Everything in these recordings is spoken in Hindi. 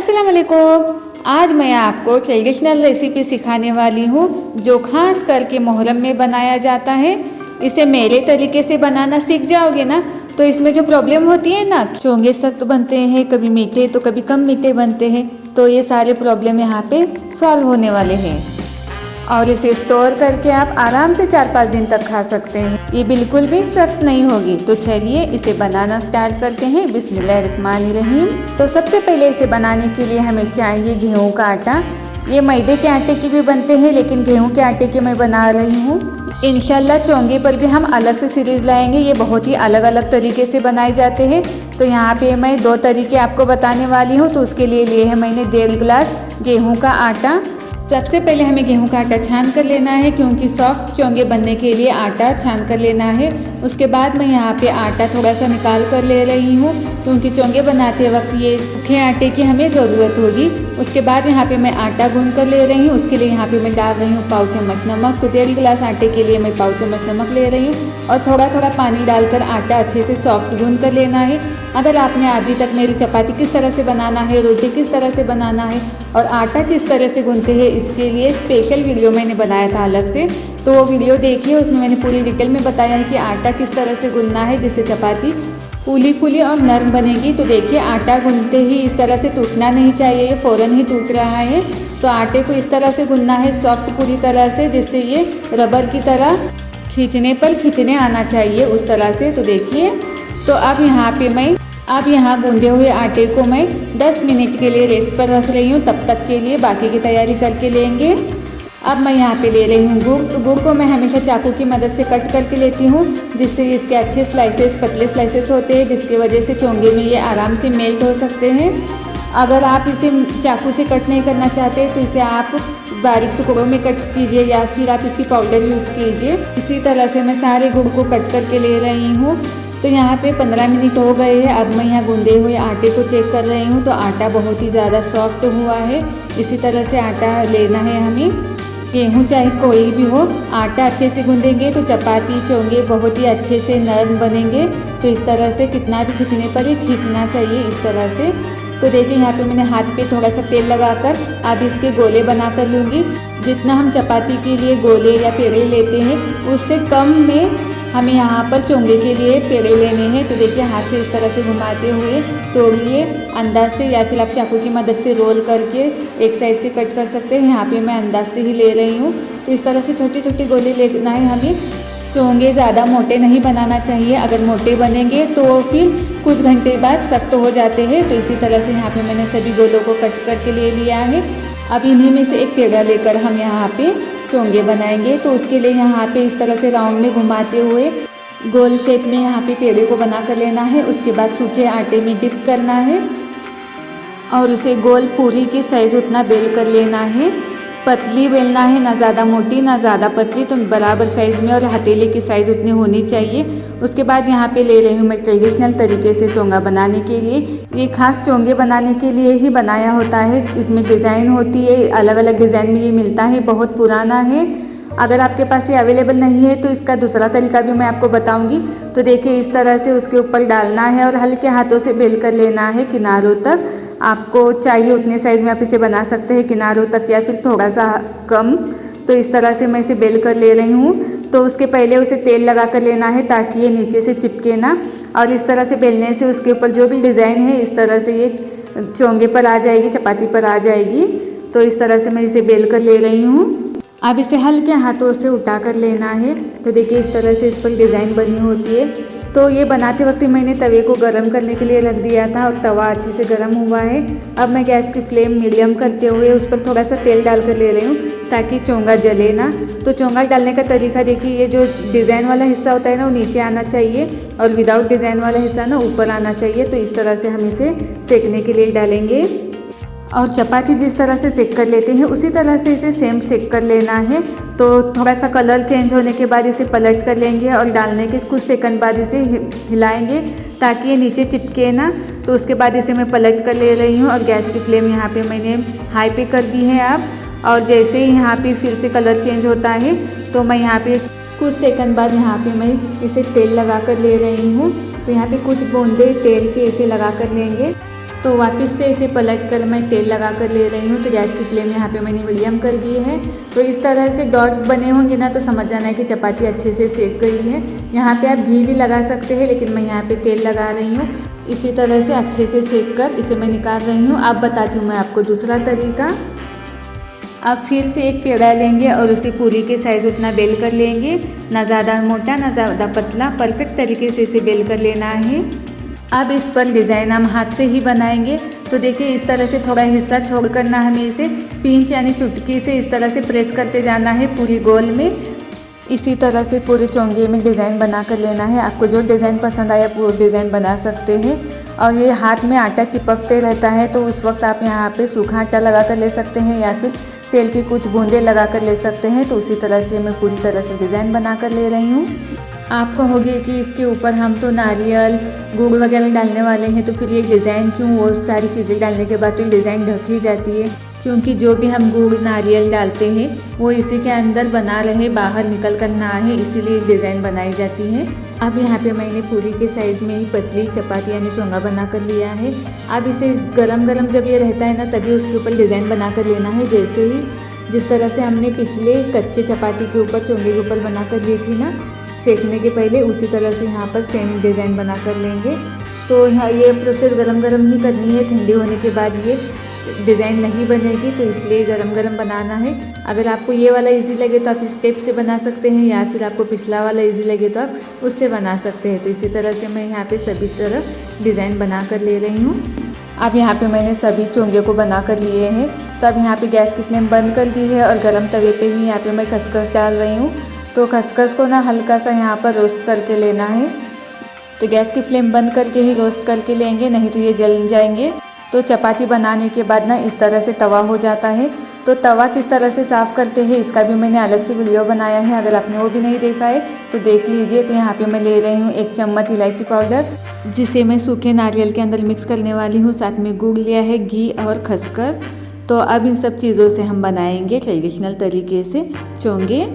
अस्सलाम वालेकुम। आज मैं आपको ट्रेडिशनल रेसिपी सिखाने वाली हूँ जो खास करके मुहर्रम में बनाया जाता है। इसे मेरे तरीके से बनाना सीख जाओगे ना तो इसमें जो प्रॉब्लम होती है ना, चोंगे सख्त बनते हैं, कभी मीठे तो कभी कम मीठे बनते हैं, तो ये सारे प्रॉब्लम यहाँ पे सॉल्व होने वाले हैं और इसे स्टोर करके आप आराम से 4-5 दिन तक खा सकते हैं। ये बिल्कुल भी सख्त नहीं होगी। तो चलिए इसे बनाना स्टार्ट करते हैं। बिस्मिल्लाहिर्रहमानिर्रहीम। तो सबसे पहले इसे बनाने के लिए हमें चाहिए गेहूं का आटा। ये मैदे के आटे की भी बनते हैं लेकिन गेहूं के आटे के मैं बना रही हूँ। इंशाल्लाह चोंगे पर भी हम अलग से सीरीज़ लाएंगे। ये बहुत ही अलग अलग तरीके से बनाए जाते हैं। तो यहाँ पे मैं 2 तरीके आपको बताने वाली हूँ। तो उसके लिए है मैंने 1.5 गिलास गेहूँ का आटा। सबसे पहले हमें गेहूं का आटा छान कर लेना है क्योंकि सॉफ्ट चोंगे बनने के लिए आटा छान कर लेना है। उसके बाद मैं यहाँ पे आटा थोड़ा सा निकाल कर ले रही हूँ क्योंकि चोंगे बनाते वक्त ये सूखे आटे की हमें ज़रूरत होगी। उसके बाद यहाँ पे मैं आटा गूंद कर ले रही हूँ। उसके लिए यहाँ पे मैं डाल रही हूँ पाव चम्मच नमक। तो 1.5 गिलास आटे के लिए मैं पाव चम्मच नमक ले रही हूँ और थोड़ा थोड़ा पानी डालकर आटा अच्छे से सॉफ्ट गूंद कर लेना है। अगर आपने अभी तक मेरी चपाती किस तरह से बनाना है, रोटी किस तरह से बनाना है और आटा किस तरह से गूंथते हैं, इसके लिए स्पेशल वीडियो मैंने बनाया था अलग से, तो वो वीडियो देखिए। उसमें मैंने पूरी डिटेल में बताया है कि आटा किस तरह से गूंथना है जिससे चपाती फूली फूली और नरम बनेगी। तो देखिए आटा गूंथते ही इस तरह से टूटना नहीं चाहिए, ये फ़ौरन ही टूट रहा है। तो आटे को इस तरह से गूंथना है सॉफ्ट पूरी तरह से, जिससे ये रबर की तरह खींचने पर खींचने आना चाहिए उस तरह से। तो देखिए, तो अब यहाँ गूंदे हुए आटे को मैं 10 मिनट के लिए रेस्ट पर रख रही हूँ। तब तक के लिए बाकी की तैयारी करके लेंगे। अब मैं यहाँ पे ले रही हूँ गुड़। तो गुड़ को मैं हमेशा चाकू की मदद से कट करके लेती हूँ जिससे इसके अच्छे स्लाइसेस, पतले स्लाइसेस होते हैं, जिसकी वजह से चोंगे में ये आराम से मेल्ट हो सकते हैं। अगर आप इसे चाकू से कट नहीं करना चाहते तो इसे आप बारीक टुकड़ों में कट कीजिए या फिर आप इसकी पाउडर यूज़ कीजिए। इसी तरह से मैं सारे गुड़ को कट करके ले रही हूँ। तो यहाँ पे 15 मिनट हो गए हैं। अब मैं यहाँ गूंदे हुए आटे को चेक कर रही हूँ। तो आटा बहुत ही ज़्यादा सॉफ्ट हुआ है। इसी तरह से आटा लेना है हमें। गेहूँ चाहे कोई भी हो, आटा अच्छे से गूंदेंगे तो चपाती चोंगे बहुत ही अच्छे से नरम बनेंगे। तो इस तरह से कितना भी खींचने पर ही खींचना चाहिए इस तरह से। तो देखिए यहाँ पे मैंने हाथ पे थोड़ा सा तेल लगाकर अब इसके गोले बना कर लूँगी। जितना हम चपाती के लिए गोले या पेड़े लेते हैं उससे कम में हमें यहाँ पर चोंगे के लिए पेड़े लेने हैं। तो देखिए हाथ से इस तरह से घुमाते हुए तोड़िए अंदाज से, या फिर आप चाकू की मदद से रोल करके एक साइज़ के कट कर सकते हैं। यहाँ पे मैं अंदाज से ही ले रही हूँ। तो इस तरह से छोटे छोटे गोले लेना है हमें। चोंगे ज़्यादा मोटे नहीं बनाना चाहिए, अगर मोटे बनेंगे तो फिर कुछ घंटे बाद सख्त हो जाते हैं। तो इसी तरह से यहाँ पे मैंने सभी गोलों को कट करके ले लिया है। अब इन्हीं में से एक पेड़ा लेकर हम यहाँ पे चोंगे बनाएंगे। तो उसके लिए यहाँ पे इस तरह से राउंड में घुमाते हुए गोल शेप में यहाँ पे पेड़े को बना कर लेना है। उसके बाद सूखे आटे में डिप करना है और उसे गोल पूरी की साइज़ उतना बेल कर लेना है। पतली बेलना है, ना ज़्यादा मोटी ना ज़्यादा पतली, तो बराबर साइज़ में और हथेली की साइज़ उतनी होनी चाहिए। उसके बाद यहाँ पे ले रही हूँ मैं ट्रेडिशनल तरीके से चोंगा बनाने के लिए। ये खास चोंगे बनाने के लिए ही बनाया होता है। इसमें डिज़ाइन होती है, अलग अलग डिज़ाइन में ये मिलता है, बहुत पुराना है। अगर आपके पास ये अवेलेबल नहीं है तो इसका दूसरा तरीका भी मैं आपको बताऊँगी। तो देखिए इस तरह से उसके ऊपर डालना है और हल्के हाथों से बेल कर लेना है किनारों तक। आपको चाहिए उतने साइज़ में आप इसे बना सकते हैं, किनारों तक या फिर थोड़ा सा कम। तो इस तरह से मैं इसे बेल कर ले रही हूँ। तो उसके पहले उसे तेल लगा कर लेना है ताकि ये नीचे से चिपके ना, और इस तरह से बेलने से उसके ऊपर जो भी डिज़ाइन है इस तरह से ये चोंगे पर आ जाएगी, चपाती पर आ जाएगी। तो इस तरह से मैं इसे बेल कर ले रही हूँ। अब इसे हल्के हाथों से उठा कर लेना है। तो देखिए इस तरह से इस पर डिज़ाइन बनी होती है। तो ये बनाते वक्त मैंने तवे को गर्म करने के लिए रख दिया था और तवा अच्छे से गर्म हुआ है। अब मैं गैस की फ्लेम मीडियम करते हुए उस पर थोड़ा सा तेल डाल कर ले रही हूँ ताकि चोंगा जले ना। तो चोंगा डालने का तरीका देखिए, ये जो डिज़ाइन वाला हिस्सा होता है ना वो नीचे आना चाहिए और विदाउट डिज़ाइन वाला हिस्सा ना ऊपर आना चाहिए। तो इस तरह से हम इसे सेकने के लिए डालेंगे और चपाती जिस तरह से सेक कर लेते हैं उसी तरह से इसे सेम सेक कर लेना है। तो थोड़ा सा कलर चेंज होने के बाद इसे पलट कर लेंगे और डालने के कुछ सेकंड बाद इसे हिलाएंगे ताकि ये नीचे चिपके ना। तो उसके बाद इसे मैं पलट कर ले रही हूँ और गैस की फ्लेम यहाँ पे मैंने हाई पे कर दी है अब। और जैसे ही यहाँ पे फिर से कलर चेंज होता है तो मैं यहाँ पे कुछ सेकंड बाद यहाँ पे मैं इसे तेल लगा कर ले रही हूँ। तो यहाँ पे कुछ बूंदे तेल के इसे लगा कर लेंगे। तो वापस से इसे पलट कर मैं तेल लगा कर ले रही हूँ। तो गैस की फ्लेम यहाँ पे मैंने मीडियम कर दी है। तो इस तरह से डॉट बने होंगे ना तो समझ जाना है कि चपाती अच्छे से सेक गई है। यहाँ पे आप घी भी लगा सकते हैं, लेकिन मैं यहाँ पे तेल लगा रही हूँ। इसी तरह से अच्छे से सेक कर इसे मैं निकाल रही हूँ। अब बताती हूँ मैं आपको दूसरा तरीका। अब फिर से एक पेड़ा लेंगे और उसे पूरी के साइज़ उतना बेल कर लेंगे, ना ज़्यादा मोटा ना ज़्यादा पतला, परफेक्ट तरीके से इसे बेल कर लेना है। अब इस पर डिज़ाइन हम हाथ से ही बनाएंगे। तो देखिए इस तरह से थोड़ा हिस्सा छोड़ करना हमें इसे पिंच यानी चुटकी से इस तरह से प्रेस करते जाना है पूरी गोल में। इसी तरह से पूरे चोंगे में डिज़ाइन बना कर लेना है। आपको जो डिज़ाइन पसंद आया वो डिज़ाइन बना सकते हैं। और ये हाथ में आटा चिपकते रहता है तो उस वक्त आप यहाँ पे सूखा आटा लगा कर ले सकते हैं या फिर तेल की कुछ बूंदें लगा कर ले सकते हैं। तो उसी तरह से मैं पूरी तरह से डिज़ाइन बना कर ले रही हूँ। आप कहोगे कि इसके ऊपर हम तो नारियल गुड़ वगैरह डालने वाले हैं तो फिर ये डिज़ाइन क्यों? वो सारी चीज़ें डालने के बाद तो डिज़ाइन ढक ही जाती है, क्योंकि जो भी हम गुड़ नारियल डालते हैं वो इसी के अंदर बना रहे, बाहर निकल कर ना आए, इसीलिए डिज़ाइन बनाई जाती है। अब यहाँ पे मैंने पूरी के साइज़ में ही पतली चपाती यानी चोंगा बना कर लिया है। अब इसे गरम गरम जब ये रहता है ना तभी उसके ऊपर डिज़ाइन बना कर लेना है। जैसे ही जिस तरह से हमने पिछले कच्चे चपाती के ऊपर चोंगे के ऊपर बना कर ली थी ना सेकने के पहले, उसी तरह से यहाँ पर सेम डिज़ाइन बना कर लेंगे। तो यहाँ ये प्रोसेस गरम गरम ही करनी है, ठंडी होने के बाद ये डिज़ाइन नहीं बनेगी, तो इसलिए गरम गरम बनाना है। अगर आपको ये वाला इजी लगे तो आप इस टेप से बना सकते हैं या फिर आपको पिछला वाला इजी लगे तो आप उससे बना सकते हैं। तो इसी तरह से मैं यहाँ पे सभी तरफ डिज़ाइन बना कर ले रही हूँ। अब यहाँ पे मैंने सभी चोंगे को बना कर लिए हैं। तो अब यहाँ पे गैस की फ्लेम बंद कर दी है और गरम तवे पे ही यहाँ पे मैं खसखस डाल रही हूँ। तो खसखस को ना हल्का सा यहाँ पर रोस्ट करके लेना है। तो गैस की फ्लेम बंद करके ही रोस्ट करके लेंगे, नहीं तो ये जल जाएंगे। तो चपाती बनाने के बाद ना इस तरह से तवा हो जाता है। तो तवा किस तरह से साफ़ करते हैं इसका भी मैंने अलग से वीडियो बनाया है, अगर आपने वो भी नहीं देखा है तो देख लीजिए। तो यहाँ पे मैं ले रही हूँ 1 चम्मच इलायची पाउडर, जिसे मैं सूखे नारियल के अंदर मिक्स करने वाली हूँ। साथ में गुड़ लिया है, घी और खसखस। तो अब इन सब चीज़ों से हम बनाएंगे ट्रेडिशनल तरीके से चोंगे।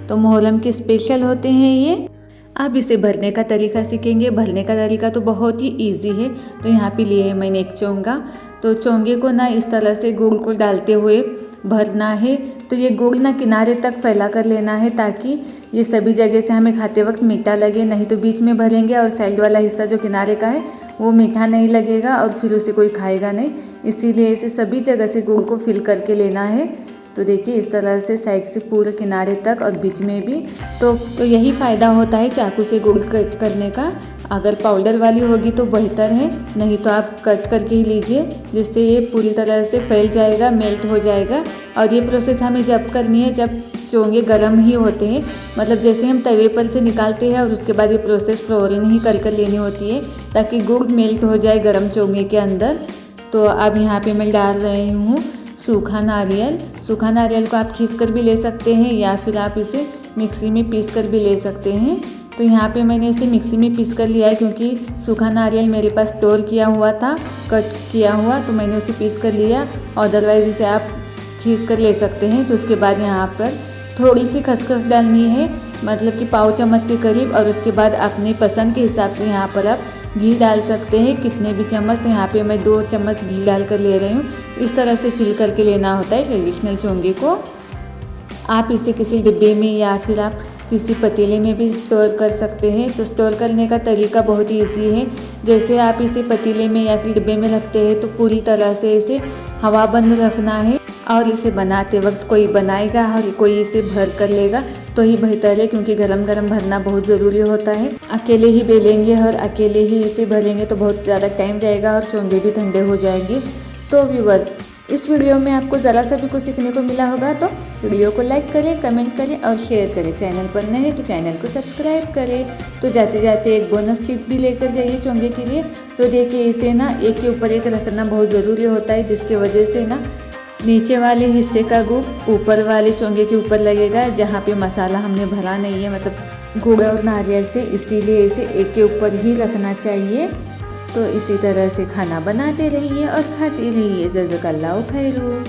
तो मुहर्रम के स्पेशल होते हैं ये। अब इसे भरने का तरीका सीखेंगे। भरने का तरीका तो बहुत ही इजी है। तो यहाँ पे लिए है मैंने 1 चोंगा। तो चोंगे को ना इस तरह से गुड़ को डालते हुए भरना है। तो ये गुड़ ना किनारे तक फैला कर लेना है ताकि ये सभी जगह से हमें खाते वक्त मीठा लगे, नहीं तो बीच में भरेंगे और साइड वाला हिस्सा जो किनारे का है वो मीठा नहीं लगेगा और फिर उसे कोई खाएगा नहीं। इसीलिए इसे सभी जगह से गुड़ को फिल करके लेना है। तो देखिए इस तरह से साइड से पूरे किनारे तक और बीच में भी। तो यही फ़ायदा होता है चाकू से गुड़ कट करने का। अगर पाउडर वाली होगी तो बेहतर है, नहीं तो आप कट करके ही लीजिए, जिससे ये पूरी तरह से फैल जाएगा, मेल्ट हो जाएगा। और ये प्रोसेस हमें जब करनी है जब चोंगे गर्म ही होते हैं, मतलब जैसे हम तवे पर से निकालते हैं और उसके बाद ये प्रोसेस फ़ौरन ही कर लेनी होती है ताकि गुड़ मेल्ट हो जाए गर्म चोंगे के अंदर। तो अब यहाँ पे मैं डाल रही हूँ सूखा नारियल। सूखा नारियल को आप खींच कर भी ले सकते हैं या फिर आप इसे मिक्सी में पीस कर भी ले सकते हैं। तो यहाँ पे मैंने इसे मिक्सी में पीस कर लिया है क्योंकि सूखा नारियल मेरे पास स्टोर किया हुआ था, कट किया हुआ, तो मैंने उसे पीस कर लिया। अदरवाइज़ इसे आप खींच कर ले सकते हैं। तो उसके बाद यहाँ पर थोड़ी सी खसखस डालनी है, मतलब कि पाव चम्मच के करीब। और उसके बाद अपने पसंद के हिसाब से यहाँ पर आप घी डाल सकते हैं, कितने भी चम्मच। तो यहाँ पे मैं 2 चम्मच घी डाल कर ले रही हूँ। इस तरह से फिल करके लेना होता है ट्रेडिशनल चोंगे को। आप इसे किसी डिब्बे में या फिर आप किसी पतीले में भी स्टोर कर सकते हैं। तो स्टोर करने का तरीका बहुत ही ईजी है। जैसे आप इसे पतीले में या फिर डिब्बे में रखते हैं तो पूरी तरह से इसे हवा बंद रखना है। और इसे बनाते वक्त कोई बनाएगा और कोई इसे भर कर लेगा तो ही बेहतर है, क्योंकि गरम गरम भरना बहुत ज़रूरी होता है। अकेले ही बेलेंगे और अकेले ही इसे भरेंगे तो बहुत ज़्यादा टाइम जाएगा और चोंगे भी ठंडे हो जाएंगे। तो व्यूअर्स, इस वीडियो में आपको ज़रा सा भी कुछ सीखने को मिला होगा तो वीडियो को लाइक करें, कमेंट करें और शेयर करें। चैनल पर नए हैं तो चैनल को सब्सक्राइब करें। तो जाते जाते एक बोनस टिप भी लेकर जाइए चोंगे के लिए। तो देखिए इसे ना एक के ऊपर एक रखना बहुत ज़रूरी होता है, जिसकी वजह से ना नीचे वाले हिस्से का गुड़ ऊपर वाले चोंगे के ऊपर लगेगा जहाँ पे मसाला हमने भरा नहीं है, मतलब गुड़ और नारियल से, इसीलिए इसे एक के ऊपर ही रखना चाहिए। तो इसी तरह से खाना बनाते रहिए और खाते रहिए। जज़ाकल्लाहु खैरू।